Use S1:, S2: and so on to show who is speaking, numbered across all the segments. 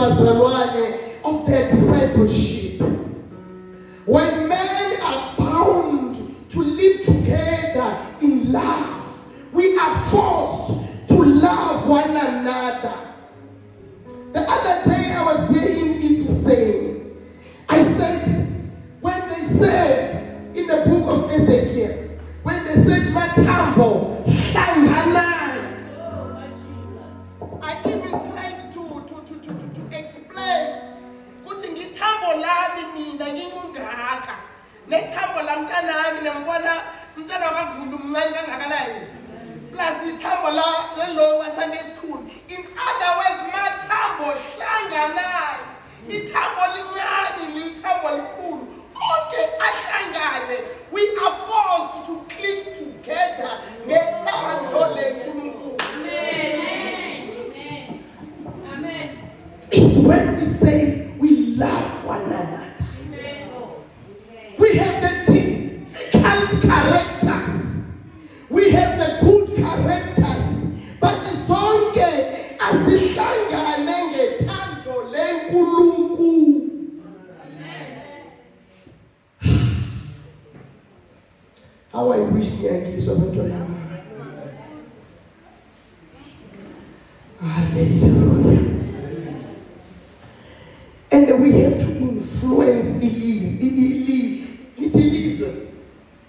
S1: of their discipleship. When men are bound to live together in love, we are forced to love one another. The other day I was hearing it saying, I said, when they said in the book of Ezekiel, when they said Matambo, Shanganai, I even tried to explain. Kutingi tambo lami mina ngingungaka. Nethambo lamntanami nembona umntana wakagulu mncane kangakanani. Plus ithambo la lower Sunday school. In other words, mathambo hlanganai. Ithambo lincane lithambo likhulu. Okay, ahlangane. We are forced to click together. Ngethando leNkulunkulu. Amen. Amen. It's when we say we love one another. Amen. We have the difficult characters. We have the good characters. But zonke azihlangane ngethando leNkulunkulu. How I wish ngiyangizwa abantwana bami. Hallelujah. And we have to influence ilizwe.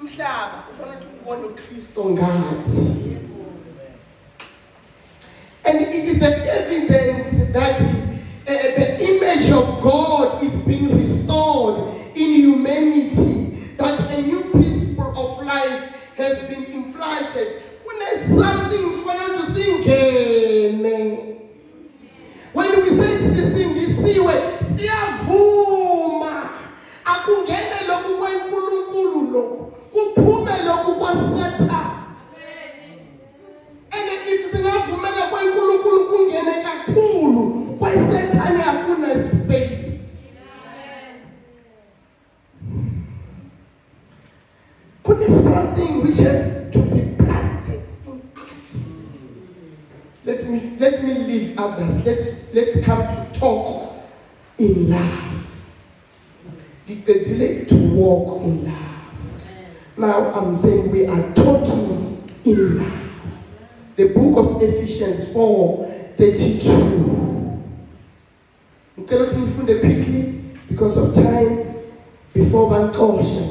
S1: Mhlaba ufuna ukubona uKristu ngathi. And it is the evidence that the image of God is being restored in humanity, that a new principle of life has been implanted. When there's something for to sing, when we say sisingisiwe siyavuma akungene lokhu kweNkulunkulu lokhu kuphume lokhu kwaSathane. And if singavumela kweNkulunkulu kungene kakhulu kwaSathane akuna space. There's something which has to be planted in us. Let me leave others. Let's come to talk in love. To walk in love. Now I'm saying we are talking in love. The book of Ephesians 4:32. I'm telling you quickly because of time. Before Bankosha.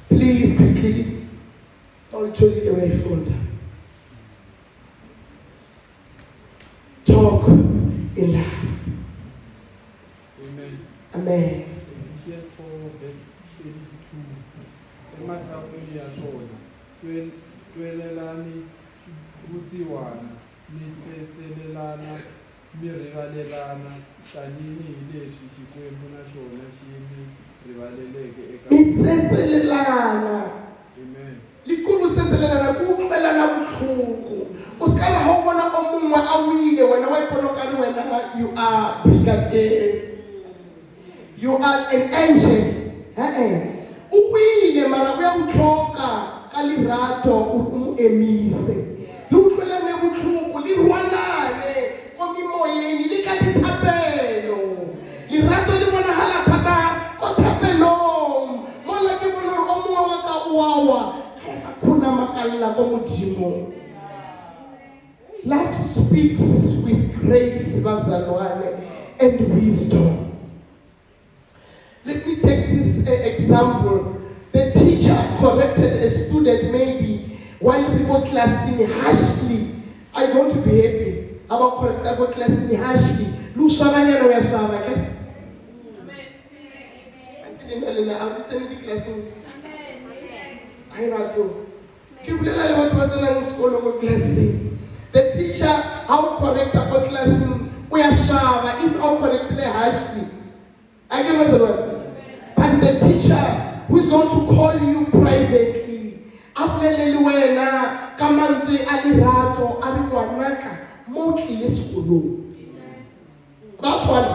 S1: Please quickly, I'll show you the way forward. Talk in love.
S2: Amen.
S1: Amen.
S2: Here for verse 22. Emathafeni yashona. Twelelani kusiwana. Nithethelelana. Mirivalelana. Tanini ilesi chikwembu na shona shini. Rivaleleke eka.
S1: Nithethelelana.
S2: Amen.
S1: Likulu tsethelelana kuumbelana buhlungu. Usikala hobona omungwe awile wena wayibona kari wena you are brigadier. You are an angel. Uwile mara uyamthoka kalirato umuemise. Luhlelane buhlungu lirwanane komimoyeni likatithapelo. Lirato libona hala phaka kothapelong. Mola ke bona omungwe wa ka uawa. Kuna makalla komudimo. Love speaks with grace, bazalwane, and wisdom. Let me take this example. The teacher corrected a student maybe while people classing harshly. I'm going to be happy. About correct about classing harshly. Lushabanya no yashaba ke? Amen. I'm telling you classing. Amen. The teacher, how correct about classing, we are sharp, if how correct they harshly. I give us the word. But the teacher who is going to call you privately, Abneleliwena, Kamanzi, Alirato, Ariwanaka, Moti Yeskulu. That's one.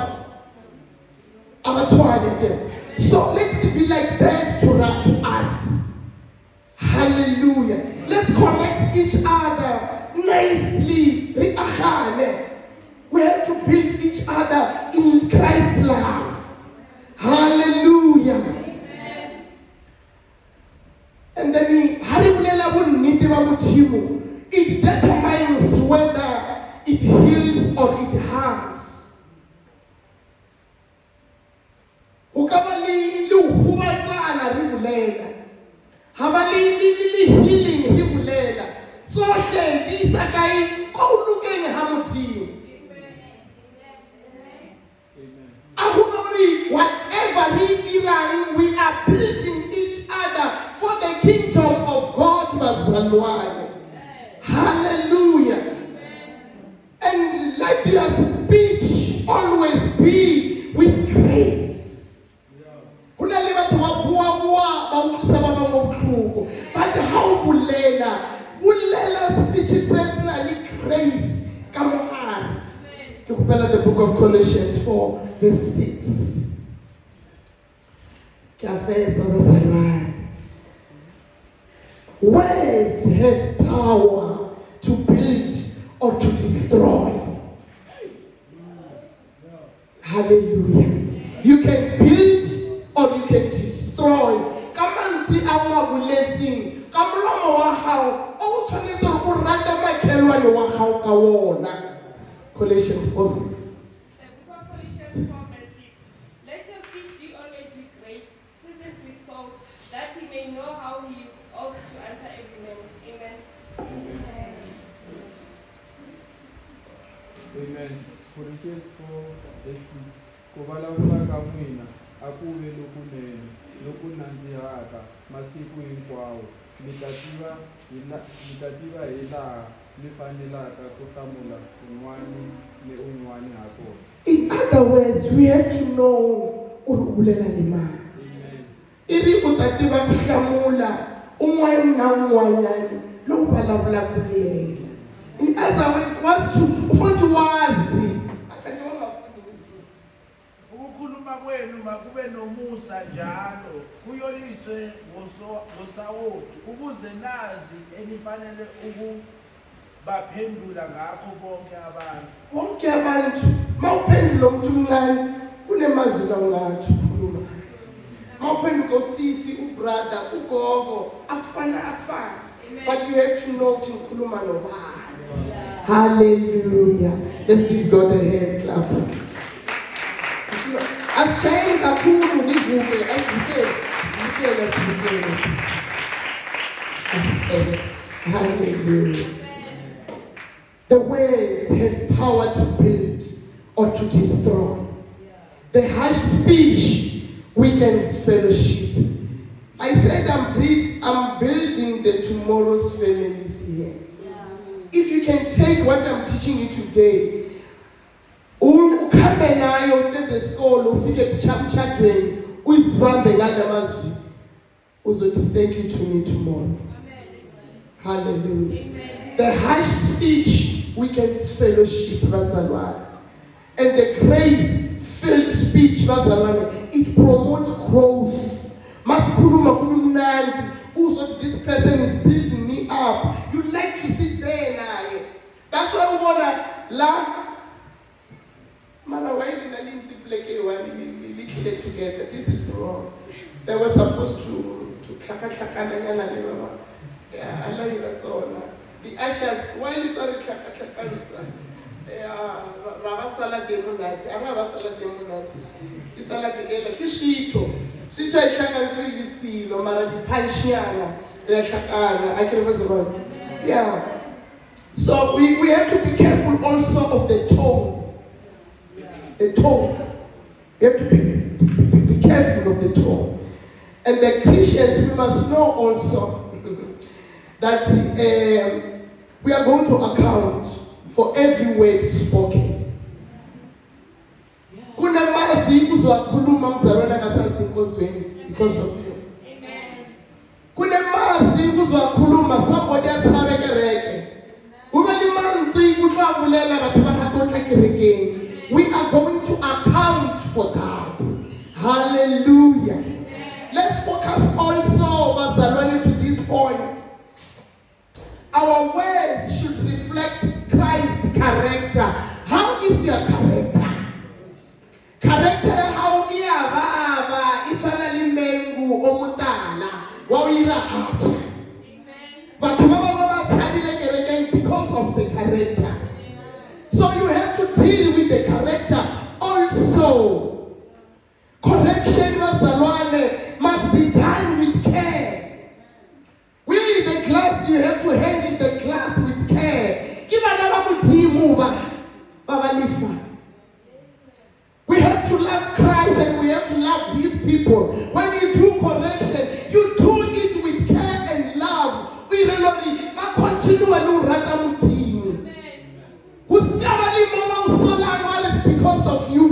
S1: That's one again. So let it be like that to us. Hallelujah. Let's correct each other nicely. We have to build each other in Christ's love. Hallelujah.
S3: Amen.
S1: And then it determines whether it heals or it harms. Ukabali luhubatsana ribulela. Habali healing ribulela. So she isakai ko lukeng hamutimo. Whatever we are building each other for the kingdom of God, Mazalwane. Hallelujah. And let your speech always be with grace. But how bulela speech says grace. Come on. You can the book of Colossians 4, verse 6. Words have power to build or to destroy. Hallelujah. You can build or you can destroy. Come and see our blessing. Come along, Colossians 4, 6.
S3: Colossians 4, verse 6. Let your speech be always with grace, seasoned with salt, that he may know how he ought to answer every man. Amen.
S2: Amen. Colossians 4, verse 6. Kubalabula ka n'wina a ku ve lokunene loku nandzihaka masiku hinkwawo mi ta tiva hi laha mi fanelaka ku hlamula un'wana ni un'wana ha kona.
S1: In other words, we have to know urubulela limana.
S2: Amen.
S1: Iri utativa ku hlamula un'wana na un'wanyani lowu vulavulaka liyena. In other words, was to ufuna to wazi.
S4: Ukukhuluma kwenu makube nomusa njalo kuyoliswe ngosawoti ukuze nazi enifanele ukubaphendula ngakho bonke abantu.
S1: Bonke abantu mawuphendula umuntu omncane kunemazwi ongathi ukhuluma. Mawuphendula usisi, ubrother, ugogo, akufana. But you have to know to ukhuluma nobani. Hallelujah. Let's give God a hand clap. Ashaye kakhulu ngivuke asivukele. Hallelujah. The words have power to build or to destroy. The harsh speech weakens fellowship. I said I'm building the tomorrow's families here. If you can take what I'm teaching you today, ukhambe nayo uqede isikole ufike emtshadweni uzibambe ngale mazwi uzothi thank you to me tomorrow. Hallelujah.
S3: Amen.
S1: The harsh speech weakens fellowship, bazalwane. And the grace-filled speech, bazalwane, it promotes growth. Masikhuluma kumnandi uzothi this person is building me up. You like to sit there naye. That's why we wanna la Mara, why did I get together? This is wrong. They were supposed to klaka. Yeah, I like that all. The ashes, why is that klaka? Ravasala demonati, Aravasala demonati. It's like the ela, Kishito. Sito I can't really see, no matter the Panchiana, I can was wrong. Yeah. So we have to be careful also of the tone. The tone. You have to be careful of the tone. And the Christians, we must know also that we are going to account for every word spoken. Because of you. Somebody else have a we are going to account for that. Hallelujah. Let's focus also, Mazaloni, to this point. Our should reflect Christ's character. How is your character? Character how iya baba eternally mengu omutala wa ira acha. But because of the character. So you have to deal with the character also. Correction must be done with care. We the class, you have to handle the class with care. We have to love Christ and we have to love His people. When you do correction, you do it with care and love. We really continue and rata mutim. Who's because of you.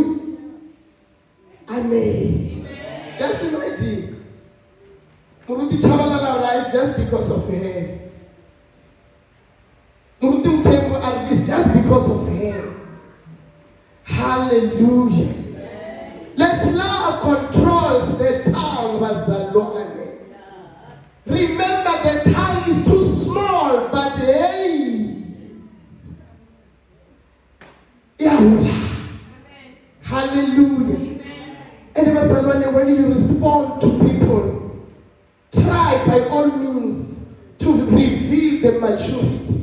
S1: Amen. Just imagine. Muruti Chabalala rise just because of her. Muruti Mtembo is just because of her. Hallelujah. Let's love controls the tongue, Bazalwane. Remember the tongue is too small, but hey. Hallelujah. And when you respond to people, try by all means to reveal the maturity.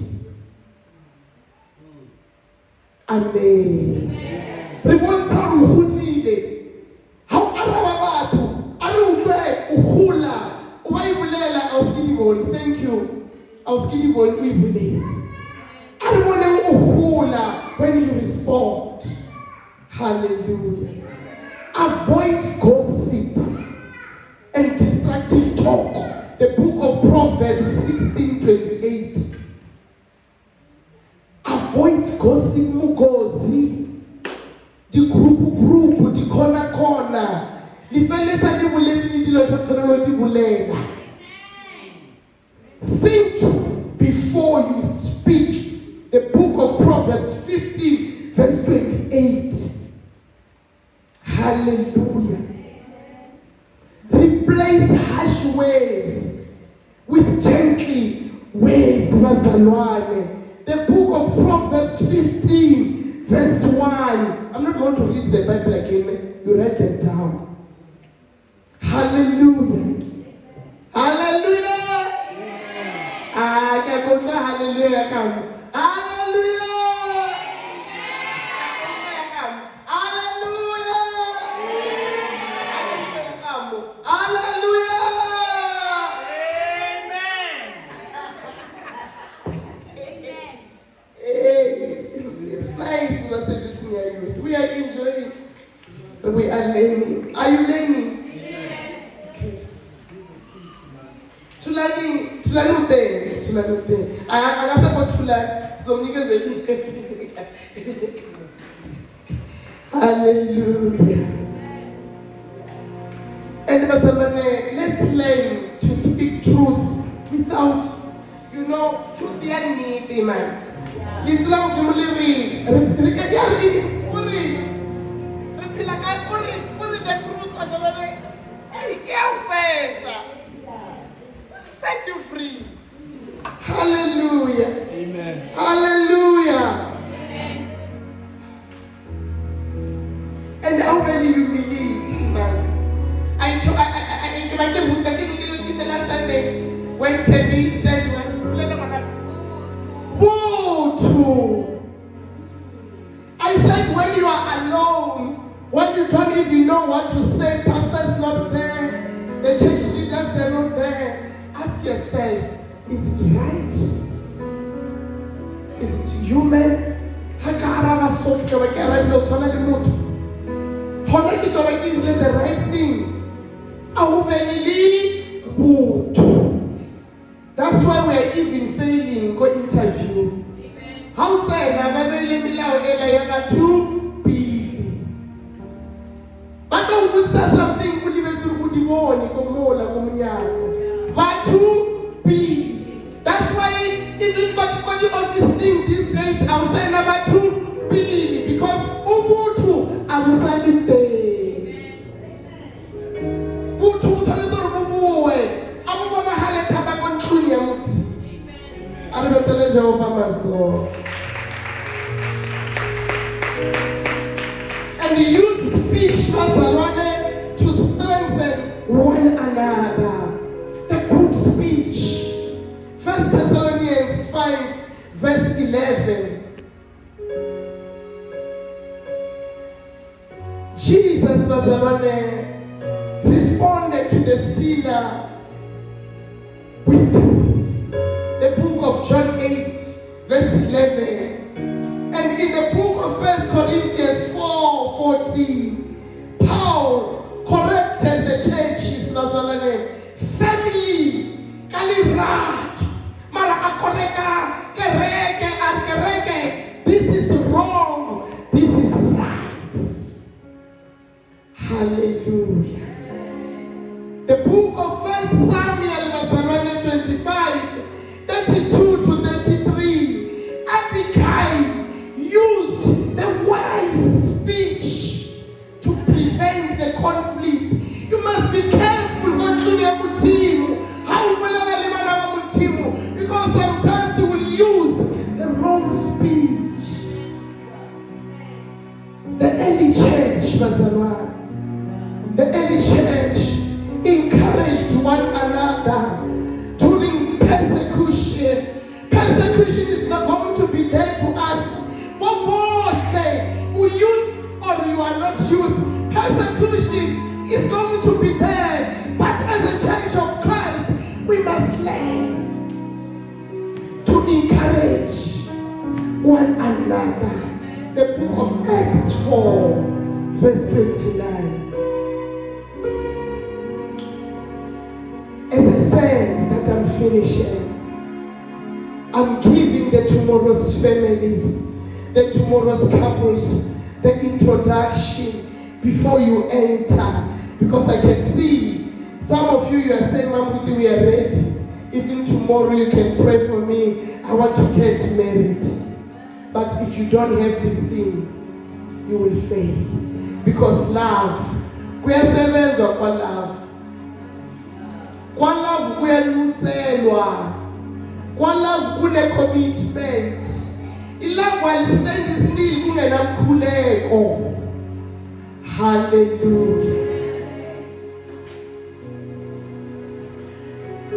S1: Amen. How thank you. I was kidding we believe. I want to when you respond. Hallelujah. Avoid gossip and destructive talk. The book of Proverbs 16:28. Avoid gossip, mugozi. The group, the corner. Think before you speak. The book of Proverbs 15 verse 28. Hallelujah. Replace harsh words with gently words. The book of Proverbs 15 verse 1. I'm not going to read the Bible again. You write them down. Hallelujah. Hallelujah. Hallelujah. Come. Hallelujah. We are enjoying. We are learning. Are you learning? Okay. Tulani ute. Akasema tulani. Hallelujah. And let's learn to speak truth without, truth need, man. It's long to read. The truth was set you free. Hallelujah.
S2: Amen.
S1: Hallelujah. Amen. And how many humility, man. I the last Sunday when Teddy said you want to I said when you are alone, when you don't even know what to say, pastor's not there, the church leaders they're not there, ask yourself, is it right? Is it human? The right thing. That's why we're even failing go interview. How say na babele milayo ela yanga 2 billion. But don't say something kulibethu kudiboni komola komnyako. But 2 billion. That's why even for the office in these days I'm saying number 2 billion because umuntu amsalite. Umuntu uthatha ubuwe. Abubona hale thaba konhluli yamuthi. Arabethe Mapelele Jehovah Mazo. And use speech, Mazalwane, to strengthen one another. The good speech. 1 Thessalonians 5, verse 11. Jesus, Mazalwane, responded to the sinner with truth. The book of John 8, verse 11. And in the book of 1 Corinthians 4:14, Paul corrected the churches, family, kalirat, mara akoreka, kereke, this is wrong, this is right. Hallelujah. The book of 1 Samuel, 25, 32 to 33, Abigail used the wise speech to prevent the conflict. You must be careful because sometimes you will use the wrong speech. The early church, the early church encouraged one another during persecution. Persecution is not going to be there to us. What Paul say, youth or you are not youth, persecution is going to be there. But as a church of Christ, we must learn to encourage one another. The book of Acts 4, verse 29. As I said that I'm finishing, I'm giving the tomorrow's families, the tomorrow's couples, the introduction before you enter. Because I can see some of you are saying, Mom, we are ready. Even tomorrow you can pray for me. I want to get married. But if you don't have this thing, you will fail. Because love, we are servants of love. Kwa love kuyanuselwa. Kwa love kune commitment. I love while stand still kungena mkhuleko. Hallelujah.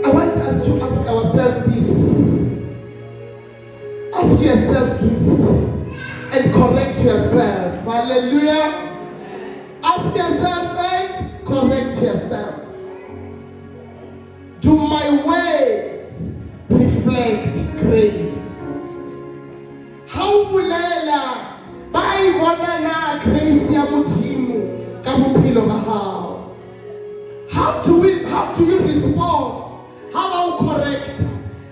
S1: I want us to ask ourselves this. Ask yourself this and correct yourself. Hallelujah. Ask yourself and correct yourself. Do my words reflect grace? How bulela by one na grace ya mutimu kabuphilo bahao? How do you respond? How about correct?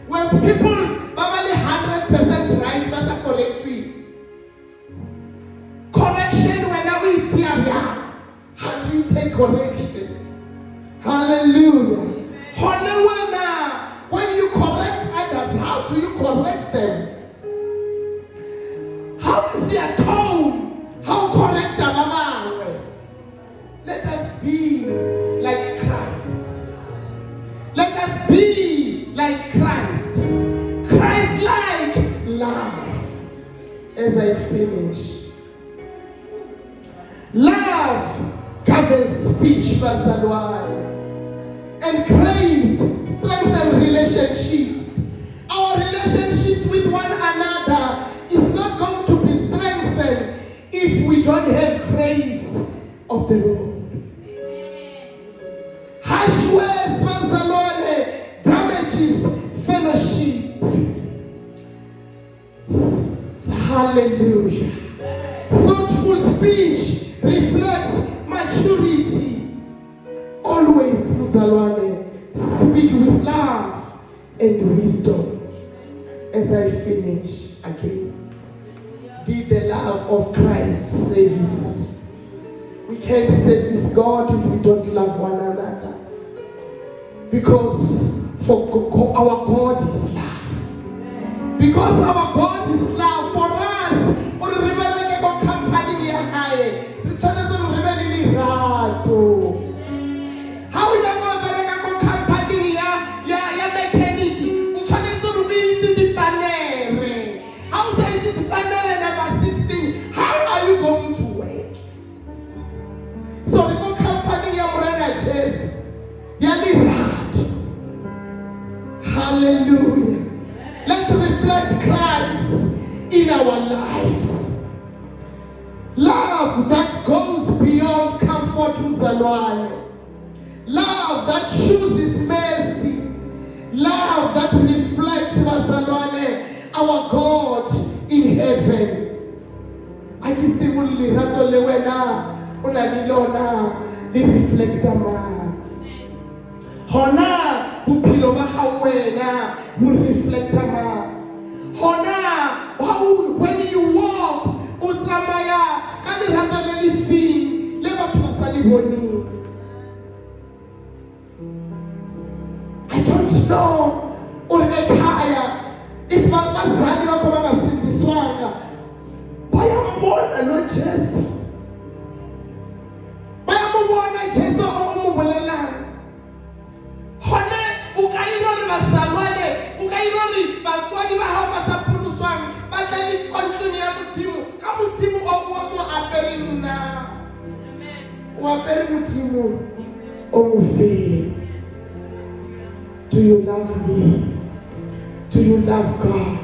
S1: When people babali 100% right, that's a correct way. Correction when now it's here. How do you take correction? Hallelujah. When you correct others, how do you correct them? How is your tone? How correct am I? Let us be like Christ. Let us be like Christ. Christ-like love. As I finish. Love governs speech, verse 1. And grace strengthens relationships. Our relationships with one another is not going to be strengthened if we don't have grace of the Lord. Harsh words, Manzalone, damages fellowship. Hallelujah. Thoughtful speech reflects maturity. Always, Muzalwane, speak with love and wisdom. As I finish again, be the love of Christ service. We can't service God if we don't love one another. Because our God is love. Because our God is love for us. How you going to company ya mechanic? You trying to do the panel. Hallelujah. Let's reflect Christ in our lives. Love that goes beyond comfort, uzalwane. Love that chooses mercy. Love that reflects, bazalwane, our God in heaven. I can say, lirato le wena una lilona li reflecta ma. Hona bophelo ba hao wena bo reflecta ma. Hona when you walk o tsamaya ka lerato le lefeng le batho ba sa le boneng. I don't know or ekhaya if bazali bakho bangasindiswanga bayambona lo Jesu, bayambona Jesu omubulelana. Hone o ka ira re bazalwane, o ka ira re batswadi ba hao ba sa phuluswang ba tla le kontlong ya Modimo ka Modimo o wa mo apereng na. O apere Modimo o mofe. Do you love me? Do you love God?